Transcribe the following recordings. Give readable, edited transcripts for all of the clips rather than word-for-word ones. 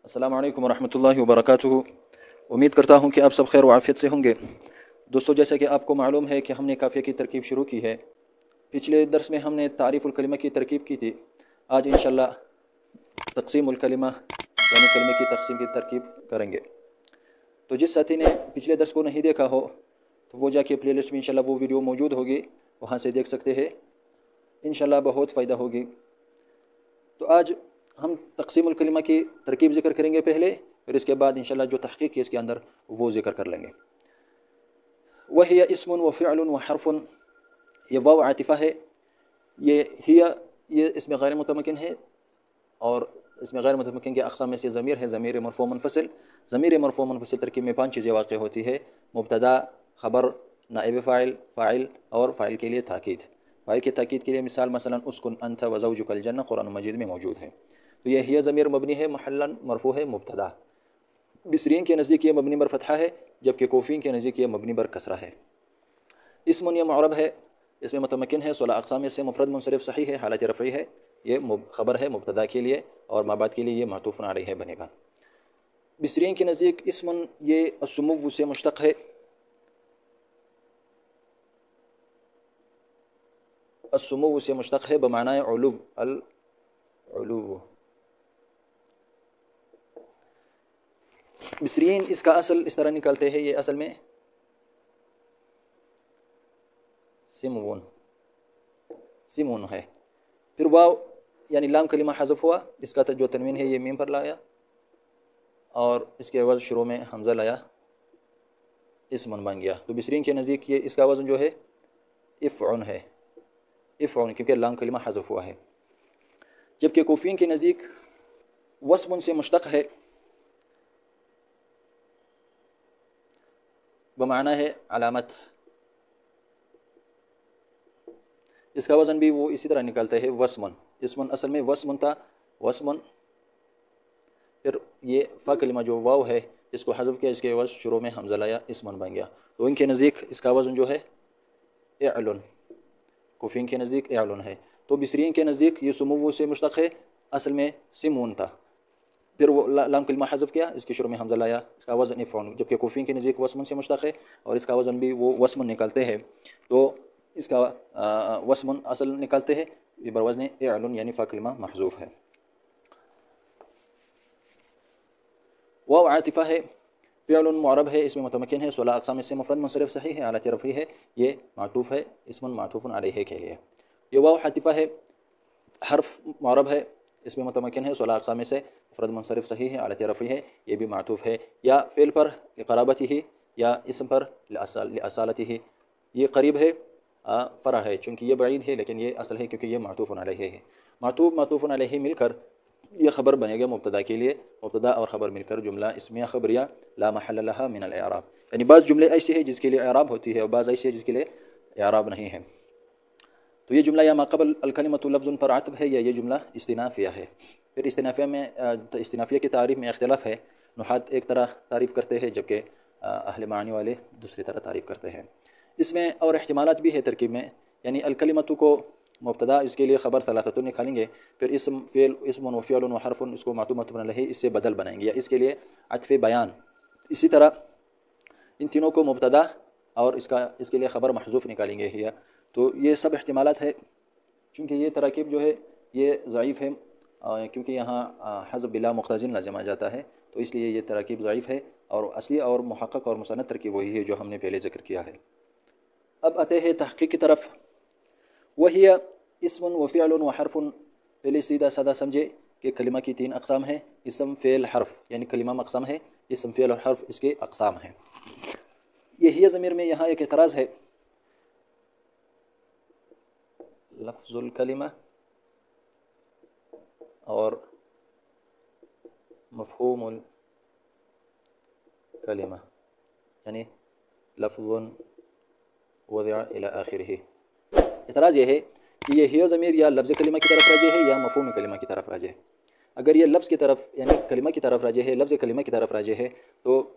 अस्सलाम वालेकुम वरहमतुल्लाहि वबरकातुहू। उम्मीद करता हूँ कि आप सब खैर वाफ़ियत से होंगे। दोस्तों, जैसा कि आपको मालूम है कि हमने काफ़िया की तरकीब शुरू की है। पिछले दर्स में हमने तारीफ़ुल कलिमा की तरकीब की थी। आज इंशाअल्लाह तक़सीमुल कलिमा यानी कलिमे की तक़सीम की तरकीब करेंगे। तो जिस साथी ने पिछले दर्स को नहीं देखा हो तो वो जाके प्ले लिस्ट में इंशाअल्लाह वो वीडियो मौजूद होगी, वहाँ से देख सकते हैं। इंशाअल्लाह बहुत फ़ायदा होगी। तो आज हम तक़सीमुल कलिमा की तरकीब ज़िक्र करेंगे पहले, फिर इसके बाद इंशाअल्लाह जो तहक़ीक़ है इसके अंदर वो ज़िक्र कर लेंगे। वहिया इस्मुन व फ़िअलुन व हर्फ़ुन, ये वाव आतिफ़ा है। ये इसमें गैर मुतमक्किन है, और इसमें गैर मुतमक्किन के अक़साम में से ज़मीर है, ज़मीर मरफ़ू मुनफ़सिल। ज़मीर मरफ़ू मुनफ़सिल तरकीब में 5 चीज़ें वाक़ होती है: मुब्तदा, ख़बर, नाइब फ़ाइल, फ़ाइल और फ़ाइल के लिए ताकीद। फ़ाइल की ताकीद के लिए मिसाल मसलन उस्कुन अंत व ज़ौजुकल जन्नह कुरान मजीद में मौजूद है। तो ये हिया ज़मीर मबनी है, महल्लन मरफ़ू है, मुब्तदा। बिसरीन के नज़दीक ये मबनी बर फ़तहा है, जबकि कोफ़ीन के नज़दीक ये मबनी बर कसरा है। इस्मुन ये मुअरब है, इसमें मुतमक्किन है, 16 अक़साम में से मुफ़रद मुनसरिफ़ सही है, हालत रफ़ई है। ये ख़बर है मुब्तदा के लिए, और माबाद के लिए ये मातूफ़ुन अलैहि बनेगा। बिसरीन के नज़दीक इस्मुन ये अस्सुमुव्व से मुश्तक़ है। अस्सुमुव्व से मुश्तक़ है बमाना उलूव, अल उलूव। बिसरीन इसका असल इस तरह निकलते हैं, ये असल में सिमून सिमून है। फिर वाव यानी लाम कलिमा हज़फ हुआ, इसका जो तनवीन है ये मीम पर लाया, और इसके वज़न शुरू में हमज़ा लाया, इस्मुन बन गया। तो बिसरीन के नज़दीक ये इसका वज़न जो है इफ़उन है, इफ़उन, क्योंकि लाम कलिमा हज़फ हुआ है। जबकि कोफ़ीन के नज़दीक वस्मुन से मुश्तक़ है, बमाना है अलामत। इसका वज़न भी वो इसी तरह निकलता है, वस्मुन। इस्मुन असल में वस्मुन था, वस्मुन। फिर ये फ़ा कलिमा जो वाव है इसको हज़फ किया, इसके वज़न शुरू में हमज़ा लाया, इस्मुन बन गया। तो इनके नज़दीक इसका वज़न जो है इअलुन, कोफ़ीन के नज़दीक इअलुन है। तो बिसरीन के नज़दीक ये सुमुव्व से मुश्तक़ है, असल में सिमून था। फिर वो लाम कलिमा हज़फ किया, इसके शुरू में हमज़ा लाया, इसका वज़न इफ़उन। जबकि कोफ़ीन के नज़दीक वस्मुन से मुश्तक़ है, और इसका वज़न भी वो वस्मुन निकलते हैं। तो इसका वस्मुन असल निकलते हैं, ये बरवज़न इअलुन यानी फ़ा कलिमा महज़ूफ़ है। वाव आतिफ़ा है, फ़िअलुन मुअरब है, इसमें मुतमक्किन है, 16 अक़साम में से मुफ़रद मुनसरिफ़ सही है, हालत रफ़ई है। ये मातूफ़ है इस्मुन मातूफ़ुन अलैहि के लिए। ये वाव आतिफ़ा है, हर्फ मुअरब है, इसमें मुतमक्किन है, 16 अक़साम में से मुफ़रद मुनसरिफ़ सही है, हालत रफ़ई है। ये भी मातूफ़ है, या फ़िल पर क़राबतिही, या इसम पर लिअसालतिही। ये करीब है, फ़रा है, चूँकि ये बईद है, लेकिन ये असल है क्योंकि ये मातूफ़ुन अलैहि है। मातूफ़ुन अलैहि मिलकर ये ख़बर बनेगा मुब्तदा के लिए। मुब्तदा और ख़बर मिलकर जुमला इस्मिया ख़बरिया ला महल्ल लहा मिनल इअराब। यानी बाज़ जुमले ऐसे हैं जिसके लिए इअराब होती है, और बाज़ ऐसे हैं जिसके लिए इअराब नहीं है। तो ये जुमला या माक़बल अल कलिमतु लफ्ज़ुन पर आतफ़ है, या ये जुमला इस्तिनाफ़िया है। फिर इस्तिनाफ़िया में इस्तिनाफ़िया की तारीफ़ में इख्तिलाफ़ है। नुहात एक तरह तारीफ़ करते हैं, जबकि अहले मानी वाले दूसरी तरह तारीफ़ करते हैं। इसमें और एहतिमालात भी है तरकीब में, यानी अल कलिमतु को मुब्तदा, इसके लिए ख़बर सलासतुन निकालेंगे, फिर इसम फ़िल इस्मुन व फ़िअलुन व हर्फ़ुन, इसको मातूफ़ुन अलैहि इससे बदल बनाएंगे, या इसके लिए अत्फ़े बयान। इसी तरह इन तीनों को मुब्तदा और इसके लिए ख़बर महज़ूफ़ निकालेंगे हिया। तो ये सब एहतिमालात है। चूँकि ये तरकीब जो है ये ज़ईफ़ है, क्योंकि यहाँ हज़्फ़ बिला मुक़्तज़िन लाज़िम आ जाता है, तो इसलिए ये तरकीब ज़ईफ़ है, और असली और मुहक़्क़क़ और मुसन्नद तरकीब वही है जो हमने पहले ज़िक्र किया है। अब आते हैं तहक़ीक़ की तरफ। वहिया इस्मुन व फ़िअलुन व हर्फ़ुन। पहले सीधा सादा समझे कि कलिमा की 3 अक़साम हैं, इसम फ़िल हर्फ़, यानी कलिमा मक़सम है, इसम फ़िल और हर्फ़ इसके अक़साम हैं। ये हिया ज़मीर में यहाँ एक एतराज़ है, लफ्ज़ुल कलिमा और मफ़हूमुल कलिमा, यानी लफ्ज़ुन वज़िअ इला आखिरिही। एतराज़ ये है कि ये हिया ज़मीर या लफ्ज़ कलिमा की तरफ राजिह है, या मफ़हूम कलिमा की तरफ राजिह है। अगर ये लफ्ज़ की तरफ यानी कलिमा की तरफ राजिह है, लफ्ज़ कलिमा की तरफ राजिह है, तो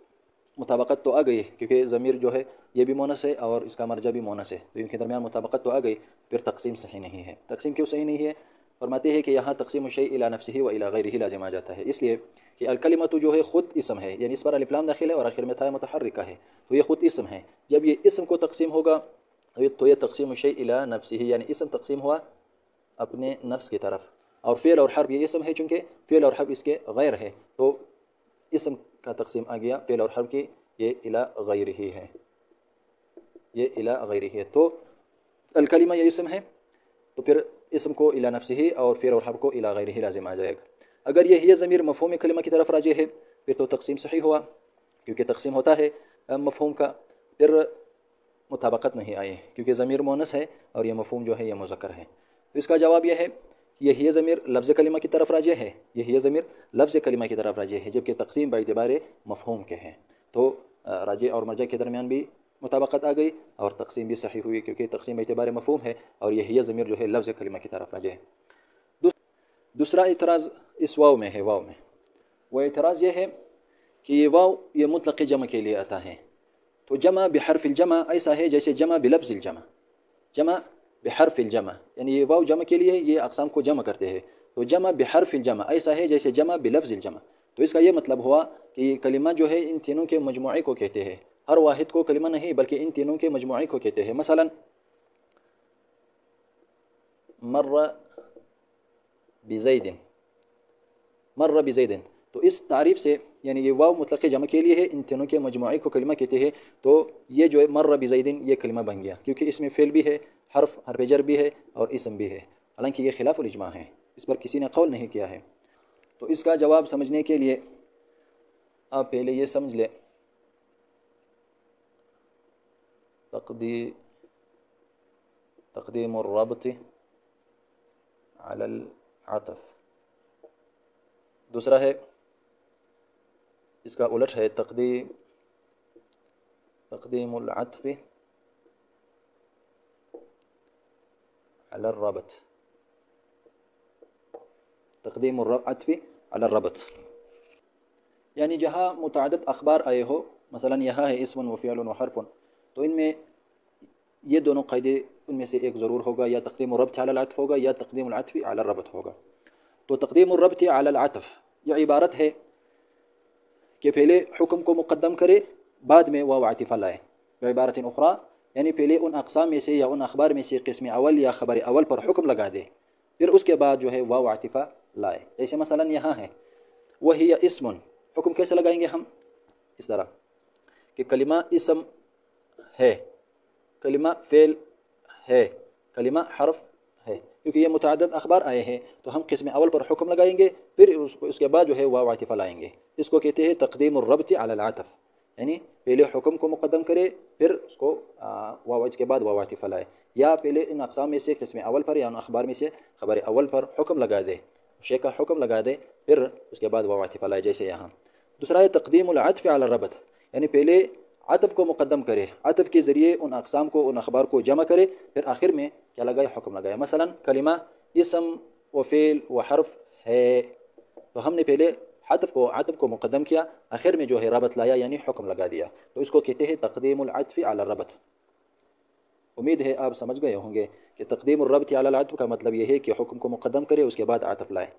मुताबकत तो आ गई, क्योंकि ज़मीर जो है ये भी मोनस है और इसका मरजा भी मोनस है, तो इनके दरमियान मुताबकत तो आ गई। फिर तक़सीम सही नहीं है। तक़सीम क्यों सही नहीं है? फरमाते हैं कि यहाँ तक़सीम शै इला नफ्सिही व इला गैरिही लाज़िम आ जाता है, इसलिए कि अलकलिमतु जो है ख़ुद इसम है, यानी इस पर अलिफ लाम दाखिल है और आखिर में था मुतहर्रिका है, तो ये ख़ुद इसम है। जब ये इसम को तक़सीम होगा तो ये तक़सीम शै इला नफ्सिही, यानी इसम तक़सीम हुआ अपने नफ्स की तरफ, और फ़ेल और हर्फ ये इसम है, चूँकि फ़ेल और हर्फ इसके गैर है तो इसम का तक़सीम आ गया फ़ेल और हर्फ की, ये इला गैरिही है, ये इला गैरिही है। तो अलकलिमा ये इसम है, तो फिर इसम को इला नफ्सिही और फ़ेल और हर्फ को इला गैरिही लाज़िम आ जाएगा। अगर ये ज़मीर मफ़हूम कलिमा की तरफ राजी है फिर तो तक़सीम सही हुआ, क्योंकि तक़सीम होता है मफ़हूम का, फिर मुताबकत नहीं आई क्योंकि ज़मीर मुअन्नस है और ये मफ़हूम जो है ये मुज़क्कर है। तो इसका जवाब यह है कि ये ज़मीर लफ्ज़ कलिमा की तरफ राजी है, ये ज़मीर लफ्ज़ कलिमा की तरफ राजी है, जबकि तक़सीम बाइतिबार मफ़हूम के हैं। तो राजी और मरजा के दरमियान भी मुताबकत आ गई और तक़सीम भी सही हुई, क्योंकि तक़सीम बाइतिबार मफ़हूम है और ये ज़मीर जो है लफ्ज़ कलिमा की तरफ राजी है। दूसरा इतराज़ इस वाव में है, वाव में वह इतराज़ ये है कि ये वाव ये मुतलक़ जमा के लिए आता है, तो जमा बिहर्फ़िल जमा ऐसा है जैसे जमा बिलफ्ज़िल जमा, जमा बिहर्फ़िल जमा, यानी ये वाव जमा के लिए ये अक़साम को जमा करते हैं, तो जमा बिहर्फ़िल जमा ऐसा है जैसे जमा बिलफ्ज़िल जमा। तो इसका ये मतलब हुआ कि कलिमा जो है इन तीनों के मजमूए को कहते हैं, हर वाहिद को कलिमा नहीं बल्कि इन तीनों के मजमूए को कहते हैं। मसलन मर्र बिज़ैदिन, मर्र बिज़ैदिन, तो इस तारीफ़ से यानी ये वाव मुतलक़ जमा के लिए है, इन तीनों के मजमूए को कलिमा कहते हैं। तो ये जो है मर्र बिज़ैदिन ये कलिमा बन गया, क्योंकि इसमें फ़ेल भी है, हर्फ जर भी है और इसम भी है, हालांकि ये खिलाफ़ुल इज्मा है, इस पर किसी ने कौल नहीं किया है। तो इसका जवाब समझने के लिए आप पहले ये समझ लें, तक़दीमुर रब्त अलल अतफ़, दूसरा है इसका उलट है तक़दीमुल अत्फ़ अलर रब्त, तक़दीमुल अत्फ़ अलर रब्त, यानी जहाँ मुतअद्दिद अख़बार आए हो, मसलन यहाँ है इस्मुन व फ़िअलुन व हर्फ़ुन, तो इनमें ये दोनों क़ायदे उनमें से एक ज़रूर होगा, या तक़दीमुर रब्त अलल अत्फ़ होगा या तक़दीमुल अत्फ़ अलर रब्त होगा। तो तक़दीमुर रब्त अलल अत्फ़ यह इबारत है कि पहले हुक्म को मुक़द्दम करे बाद में वाव आतिफ़ा लाए, व इबारतिन उख़रा यानी पहले उन अक़साम में से या उन अख़बार में से क़िस्म अवल या ख़बर अवल पर हुक्म लगा दे, फिर उसके बाद जो है वाव आतिफ़ा लाए। जैसे मसलन यहाँ है वही इस्मुन, हुक्म कैसे लगाएंगे हम, इस तरह कि कलिमा इसम है, कलिमा फ़ेल है, कलिमा हर्फ है, क्योंकि ये मुतअद्दिद अख़बार आए हैं तो हम क़िस्म अवल पर हुक्म लगाएंगे, फिर उसके बाद जो है वाव आतिफ़ा लाएंगे। इसको कहते हैं तक़दीमुर रब्त अलल अतफ़, यानी पहले हुक्म को मुक़द्दम करे फिर उसको वाव के बाद वाव आतिफ़ा लाए, या पहले इन अक़साम में से क़िस्म अवल पर या उन अख़बार में से ख़बर अवल पर हुक्म लगा दे, शे का हुक्म लगा दे, फिर उसके बाद वाव आतिफ़ा लाए, जैसे यहाँ। दूसरा है तक़दीमुल अत्फ़ अलर रब्त, यानी पहले अतफ़ को मुक़द्दम करे, अतफ़ के ज़रिए उन अक़साम को उन अख़बार को जमा करे, फिर आखिर में क्या लगाए, हुक्म लगाए। मसलन कलिमा इसम व फ़ेल व हर्फ है, तो हमने पहले अतफ़ को मुक़द्दम किया, आखिर में जो है रबत लाया यानी हुक्म लगा दिया, तो इसको कहते हैं तक़दीमुल अत्फ़ अलर रब्त। उम्मीद है आप समझ गए होंगे कि तक़दीमुर रब्त अलल अत्फ़ का मतलब यह है कि हुक्म को मुक़द्दम करे उसके बाद अतफ़ लाए,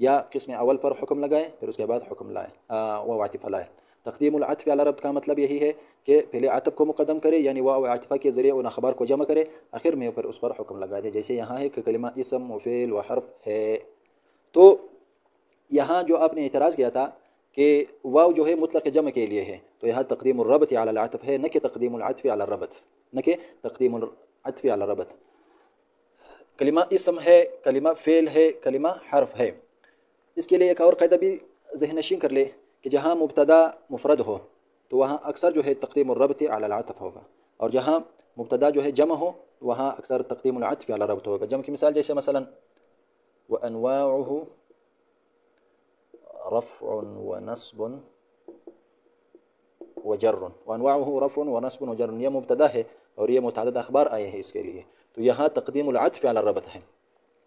या क़िस्म अवल पर हुक्म लगाए फिर उसके बाद हुक्म लाए वाव आतिफ़ा लाए। तक़दीमुल अत्फ़ अलर रब्त का मतलब यही है कि पहले अतफ़ को मुक़द्दम करे यानी वाव आतिफ़ा के ज़रिए उन अख़बार को जमा करे, आखिर में फिर उस पर हुक्म लगा दे, जैसे यहाँ है कि कलिमा इसम व फ़ेल व हर्फ है। तो यहाँ जो आपने एतराज़ किया था कि वाव जो है मुतलक़ जमा के लिए है, तो यहाँ तक़दीमुर रब्त अलल अतफ़ है, न कि तक़दीमुल अत्फ़ अलर रब्त, न कि तक़दीमुल अत्फ़ अलर रब्त। कलिमा इसम है, कलिमा फ़ेल है, कलिमा हर्फ है। इसके लिए एक और क़ायदा भी ज़हन नशीं कर ले कि जहाँ मुब्तदा मुफ़रद हो तो वहाँ अक्सर जो है तक़दीमुर रब्त अलल अतफ़ होगा, और जहाँ मुब्तदा जो है जमा हो वहाँ अक्सर तक़दीमुल अत्फ़ अलर रब्त होगा। जम की मिसाल जैसे मसलन व अनवाउहु रफ़्उन व नस्बुन व जर्रुन, व अनवाउहु रफ़्उन व नस्बुन व जर्रुन, यह मुब्तदा है और ये मुतअद्दिद अख़बार आए हैं इसके लिए, तो यहाँ तक़दीमुल अत्फ़ अलर रब्त है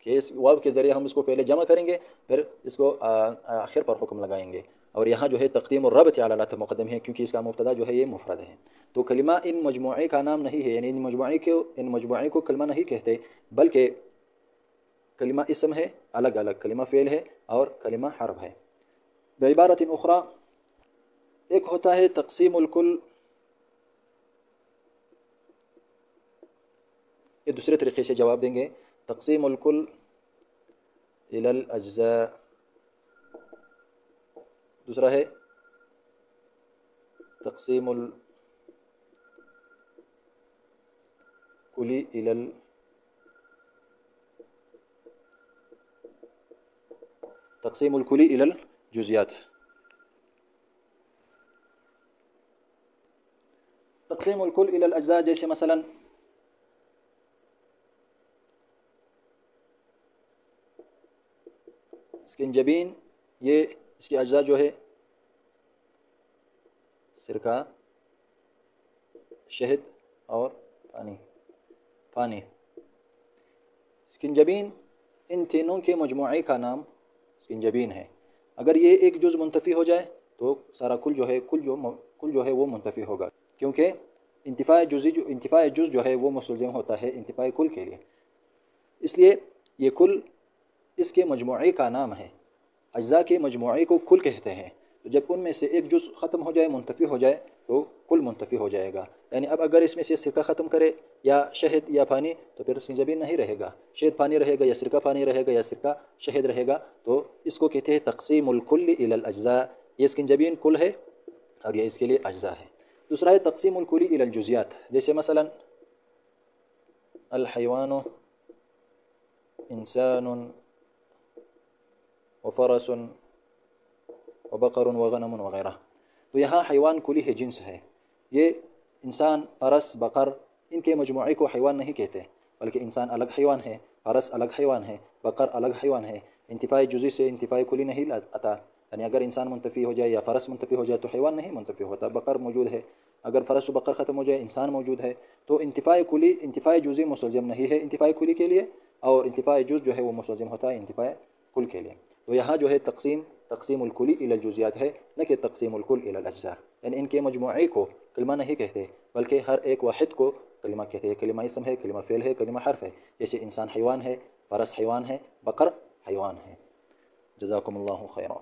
कि इस वाव के ज़रिए हम इसको पहले जमा करेंगे फिर इसको आखिर पर हुक्म लगाएंगे, और यहाँ जो है तक़दीमुर रब्त अलल अत्फ़ मुक़द्दम है क्योंकि इसका मुब्तदा जो है ये मुफ़रद है। तो कलिमा इन मजमूए का नाम नहीं है, यानी इन मजमूए को कलिमा नहीं कहते, बल्कि कलिमा इसम है, अलग अलग कलिमा फ़ेल है और कलिमा हर्फ है। बेइबारत उखरा, एक होता है तक़सीमुल कुल, ये दूसरे तरीके से जवाब देंगे, तक़सीमुल कुल इलल अज्ज़ा। दूसरा है तक़सीमुल कुली इलल तक़सीमुल कुली इलल जुज़ियात। तक़सीमुल कुल इलल अज्ज़ा, जैसे मसलन स्किंजबीन, ये इसके अज्ज़ा जो है सिरका, शहद और पानी। स्किंजबीन, इन तीनों के मजमूए का नाम स्किंजबीन है। अगर ये एक जुज़ मुंतफ़ी हो जाए तो सारा कुल जो है वो मुंतफ़ी होगा, क्योंकि इंतिफ़ाए जुज़ जो है वो मुस्तलज़िम होता है इंतिफ़ाए कुल के लिए। इसलिए ये कुल इसके मजमूए का नाम है। अज्ज़ा के मजमूए को कुल कहते हैं। तो जब उनमें से एक जुज़ ख़त्म हो जाए, मुंतफ़ी हो जाए, तो कुल मुंतफ़ी हो जाएगा। यानी अब अगर इसमें से सिरका ख़त्म करे या शहद या पानी, तो फिर स्किंजबीन नहीं रहेगा। शहद पानी रहेगा या सिरका पानी रहेगा या सिरका शहद रहेगा। तो इसको कहते हैं तक़सीमुल कुल्लि इलल अज्ज़ा। ये स्किंजबीन कुल है और ये इसके लिए अज्ज़ा है। दूसरा है तक़सीमुल कुल्लि इलल जुज़ियात, जैसे मसलन अल हयवानु इंसानुन व फ़रसुन व बक़रुन व गनमुन वग़ैरह। तो यहाँ हैवान कुली है, जिन्स है। ये इंसान, फ़रस, बकर, इनके मजमूए को हैवान नहीं कहते, बल्कि इंसान अलग हैवान है, फ़रस अलग हैवान है, बकर अलग हैवान है। इंतिफ़ाए जुज़ी से इंतिफ़ाए कुली नहीं आता। यानी अगर इंसान मुंतफ़ी हो जाए या फ़रस मुंतफ़ी हो जाए तो हैवान नहीं मुंतफ़ी होता, बकर मौजूद है। अगर फ़रस व बकर ख़त्म हो जाए, इंसान मौजूद है। तो इंतिफ़ाए कुली, इंतिफ़ाए जुज़ी मुस्तलज़िम नहीं है इंतिफ़ाए कुली के लिए, और इंतिफ़ाए जुज़ जो है वो मुस्तलज़िम होता है इंतिफ़ाए कुल के लिए। तो यहाँ जो है तक़सीमुल कुली इलल जुज़ियात है, न कि तक़सीमुल कुल इलल अज्ज़ा। यानी इनके मजमूए को कलिमा नहीं कहते, बल्कि हर एक वाहिद को कलिमा कहते हैं। कलिमा इसम है, कलिमा फ़ेल है, कलिमा हर्फ है। जैसे इंसान हैवान है, फ़रस हैवान है, बकर हैवान है। जज़ाकुमुल्लाहु खैरा।